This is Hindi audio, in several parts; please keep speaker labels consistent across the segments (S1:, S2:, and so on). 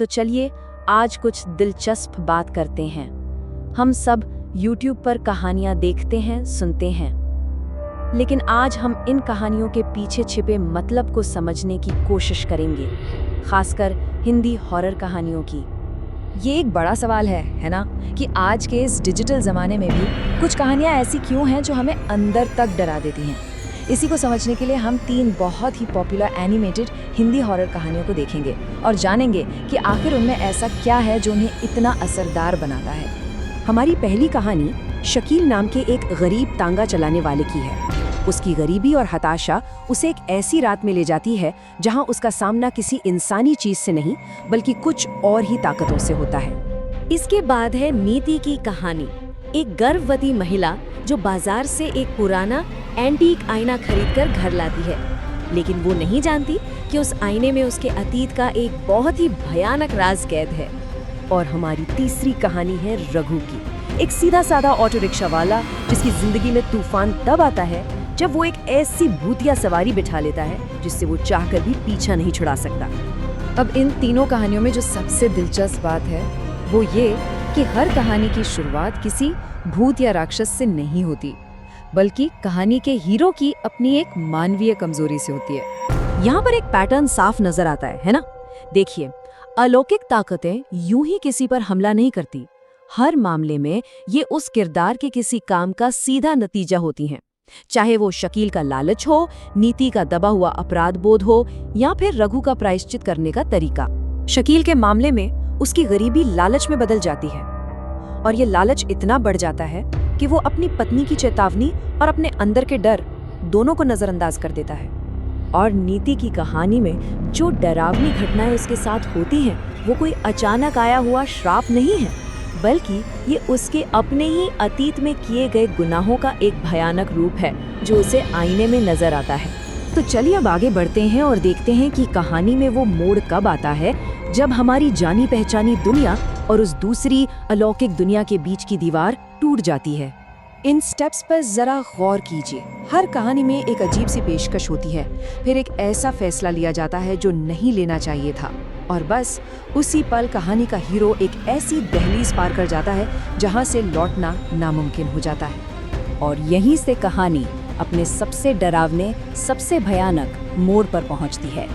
S1: तो चलिए आज कुछ दिलचस्प बात करते हैं। हम सब YouTube पर कहानियां देखते हैं, सुनते हैं, लेकिन आज हम इन कहानियों के पीछे छिपे मतलब को समझने की कोशिश करेंगे, खासकर हिंदी हॉरर कहानियों की।
S2: ये एक बड़ा सवाल है ना, कि आज के इस डिजिटल ज़माने में भी कुछ कहानियाँ ऐसी क्यों हैं जो हमें अंदर तक डरा देती हैं। इसी को समझने के लिए हम 3 बहुत ही पॉपुलर एनिमेटेड हिंदी हॉरर कहानियों को देखेंगे और जानेंगे कि आखिर उनमें ऐसा क्या है जो उन्हें इतना असरदार बनाता है।
S1: हमारी पहली कहानी शकील नाम के एक गरीब तांगा चलाने वाले की है। उसकी गरीबी और हताशा उसे एक ऐसी रात में ले जाती है जहां उसका सामना किसी इंसानी चीज से नहीं बल्कि कुछ और ही ताकतों से होता है। इसके बाद है नीति की कहानी, एक गर्भवती महिला जो बाजार से एक पुराना एंटीक आईना खरीदकर घर लाती है, लेकिन वो नहीं जानती कि उस आईने में उसके अतीत का एक बहुत ही भयानक राज कैद है। और हमारी तीसरी कहानी है रघु की, एक सीधा साधा ऑटो रिक्शा वाला जिसकी जिंदगी में तूफान तब आता है जब वो एक ऐसी भूतिया सवारी बिठा लेता है जिससे वो चाहकर भी पीछा नहीं छुड़ा सकता।
S2: अब इन तीनों कहानियों में जो सबसे दिलचस्प बात है वो ये कि हर कहानी की शुरुआत किसी भूत या राक्षस से नहीं होती, बल्कि कहानी के हीरो की अपनी एक मानवीय कमजोरी से होती है।
S1: यहाँ पर एक पैटर्न साफ नजर आता है ना? देखिए, अलौकिक ताकतें यूं ही किसी पर हमला नहीं करती। हर मामले में ये उस किरदार के किसी काम का सीधा नतीजा होती हैं, चाहे वो शकील का लालच हो, नीति का दबा हुआ अपराध बोध हो, या फिर रघु का प्रायश्चित करने का तरीका। शकील के मामले में उसकी गरीबी लालच में बदल जाती है, और ये लालच इतना बढ़ जाता है कि वो अपनी पत्नी की चेतावनी और अपने अंदर के डर दोनों को नजरअंदाज कर देता है। और नीति की कहानी में जो डरावनी घटनाएं उसके साथ होती हैं वो कोई अचानक आया हुआ श्राप नहीं है, बल्कि ये उसके अपने ही अतीत में किए गए गुनाहों का एक भयानक रूप है जो उसे आईने में नजर आता है। तो चलिए अब आगे बढ़ते हैं और देखते हैं कि कहानी में वो मोड़ कब आता है जब हमारी जानी पहचानी दुनिया और उस दूसरी अलौकिक दुनिया के बीच की दीवार टूट जाती है। इन स्टेप्स पर जरा गौर कीजिए। हर कहानी में एक अजीब सी पेशकश होती है, फिर एक ऐसा फैसला लिया जाता है जो नहीं लेना चाहिए था, और बस उसी पल कहानी का हीरो एक ऐसी दहलीज पार कर जाता है जहां से लौटना नामुमकिन हो जाता है। और यहीं से कहानी अपने सबसे डरावने, सबसे भयानक मोड़ पर पहुंचती है।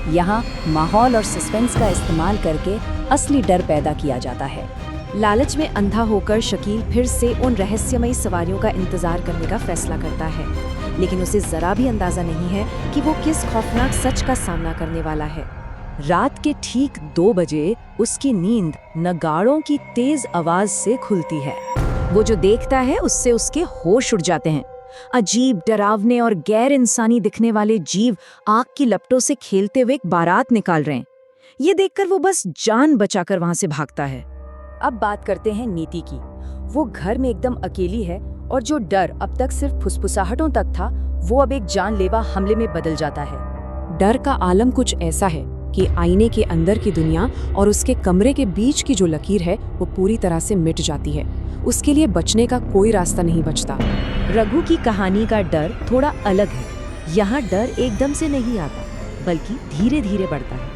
S1: यहाँ माहौल और सस्पेंस का इस्तेमाल करके असली डर पैदा किया जाता है। लालच में अंधा होकर शकील फिर से उन रहस्यमयी सवारियों का इंतजार करने का फैसला करता है, लेकिन उसे जरा भी अंदाजा नहीं है कि वो किस खौफनाक सच का सामना करने वाला है। रात के ठीक 2 बजे उसकी नींद नगाड़ों की तेज आवाज से खुलती है। वो जो देखता है उससे उसके होश उड़ जाते हैं। अजीब, डरावने और गैर इंसानी दिखने वाले जीव आग की लपटों से खेलते हुए एक बारात निकाल रहे हैं। ये देखकर वो बस जान बचाकर वहां से भागता है। अब बात करते हैं नीति की। वो घर में एकदम अकेली है, और जो डर अब तक सिर्फ फुसफुसाहटों तक था वो अब एक जानलेवा हमले में बदल जाता है। डर का आलम कुछ ऐसा है कि आईने के अंदर की दुनिया और उसके कमरे के बीच की जो लकीर है वो पूरी तरह से मिट जाती है। उसके लिए बचने का कोई रास्ता नहीं बचता। रघु की कहानी का डर थोड़ा अलग है। यहाँ डर एकदम से नहीं आता, बल्कि धीरे धीरे बढ़ता है।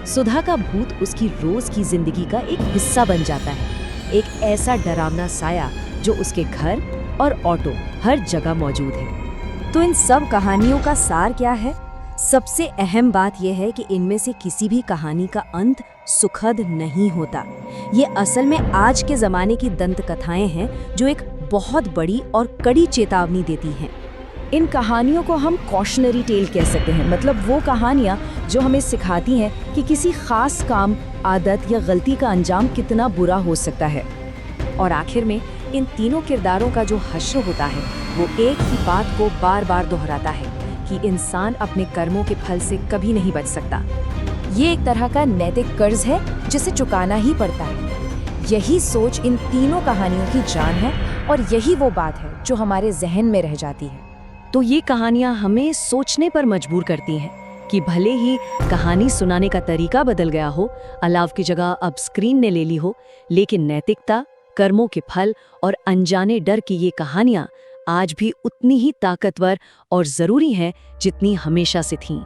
S1: सुधा का भूत उसकी रोज की जिंदगी का एक हिस्सा बन जाता है, एक ऐसा डरावना साया जो उसके घर और ऑटो हर जगह मौजूद है। तो इन सब कहानियों का सार क्या है? सबसे अहम बात यह है कि इनमें से किसी भी कहानी का अंत सुखद नहीं होता। ये असल में आज के जमाने की दंत कथाएं हैं जो एक बहुत बड़ी और कड़ी चेतावनी देती हैं। इन कहानियों को हम कॉशनरी टेल कह सकते हैं, मतलब वो कहानियाँ जो हमें सिखाती हैं कि किसी खास काम, आदत या गलती का अंजाम कितना बुरा हो सकता है। और आखिर में इन तीनों किरदारों का जो हश्र होता है वो एक ही बात को बार बार दोहराता है कि इंसान अपने कर्मों के फल से कभी नहीं बच सकता। ये एक तरह का नैतिक कर्ज है जिसे चुकाना ही पड़ता है। यही सोच इन तीनों कहानियों की जान है, और यही वो बात है जो हमारे जहन में रह जाती है। तो ये कहानियाँ हमें सोचने पर मजबूर करती हैं कि भले ही कहानी सुनाने का तरीका बदल गया हो, अलाव की जगह अब स्क्रीन ने ले ली हो, लेकिन नैतिकता, कर्मों के फल और अनजाने डर की ये कहानियाँ आज भी उतनी ही ताकतवर और ज़रूरी हैं जितनी हमेशा से थीं।